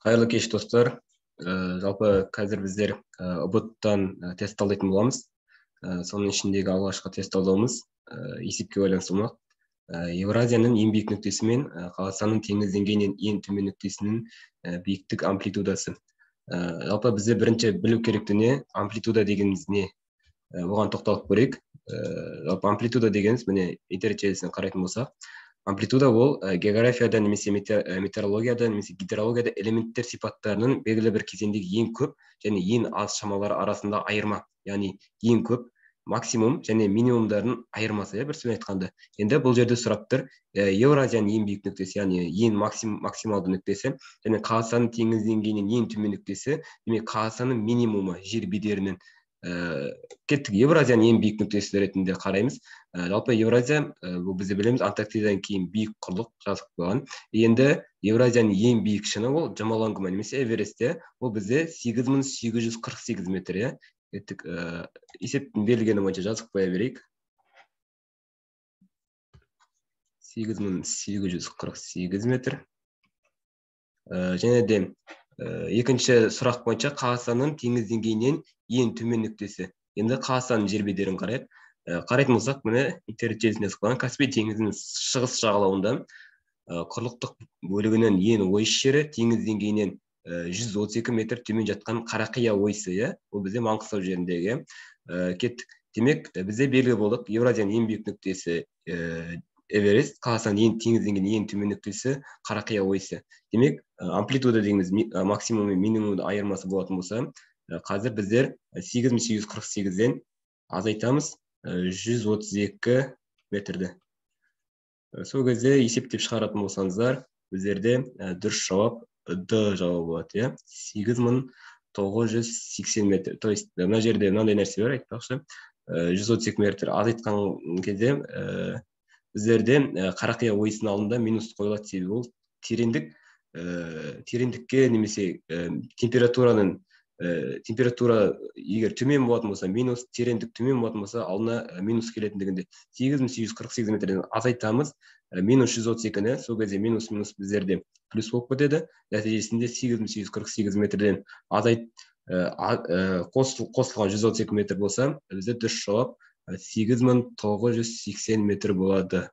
Қайырлы кеш достар. Жалпы қазір біздер ұбт-тан тест талдайтын боламыз. Соның ішіндегі алғашқы тест талдауымыз есепке байланысты болмақ. Евразияның ең биік нүктесі мен Қазақстанның теңіз деңгейінен ең төмен нүктесінің биіктік амплитудасы. Жалпы бізде бірінші білу керекті не амплитуда дегеніміз не? Оған тоқталып көрейік. Жалпы амплитуда дегеніміз міне интернет желісіне қарайтын болсақ, амплитуда ол географияда немесе метеорологияда немесе гидрологияда элементтер сипаттарының белгілі бір кезеңдегі ең көп және ең аз шамалары арасында айырма, яғни ең көп максимум және минимумдардың айырмасы, бір сөзбен айтқанда. Енді бұл жерде сұрақ тұр, Еуразияның ең биік нүктесі, яғни ең максималды нүктесі, және Қазақстанның теңіз деңгейінен ең төмен нүктесі, демек Қазақстанның минимумы жер бедерінің. Кеттік Евразияның ең биік нүктесі ретінде қараймыз. Жалпы Евразия, бұл бізде білеміз, Антарктидадан кейін биік құрлық жазық болған. Енді Евразияның ең биік шыңы ол Джомолунгма немесе Эверест, ол бізде 8848 метр. Кеттік, есептің берілгені бойынша жазып қоя берейік. 8848 метр. Және де екінші сұрақ бойынша Қазақстанның теңіз деңгейінен ең төмен нүктесі. Енді Қазақстанның жер бедерін қарайық. Қарайтын болсақ, міне интернет желісінде сықылған Каспий теңізінің шығыс жағалауында құрлықтық бөлігінің ең ойыс жері теңіз деңгейінен 132 метр төмен жатқан Қарақия ойысы, ол бізде Маңғыстау жеріндегі. Кеттік. Демек, бізде белгілі болдық, Евразияның ең биік нүктесі Эверест, Қазақстанның теңіз деңгейінен ең төмен нүктесі Қарақия ойысы. Демек, амплитуда дегеніміз максимум мен минимумды айырмасы болатын болса, қазір біздер 8848-ден азайтамыз 132 метрді. Сол кезде есептеп шығаратын болсаңыздар, біздерде дұрыс жауап Д жауабы болады. 8980 метр. То есть, мына жерде мынандай нәрсе бар, айтпақшы, 132 метр азайтқан кезде біздерде Қарақия ойысының алдында минус қойылады, себебі ол тереңдікке немесе температура егер төмен болатын болса, минус, тереңдік төмен болатын болса, алдына минус келетіндігінде 8848 метрден азайтамыз, минус 132-ні, сол кезде минус біздерде плюс болып кетеді. Нәтижесінде 8848 метрден қосылған 132 метр болса, бізде дұрыс жауап 8980 метр болады.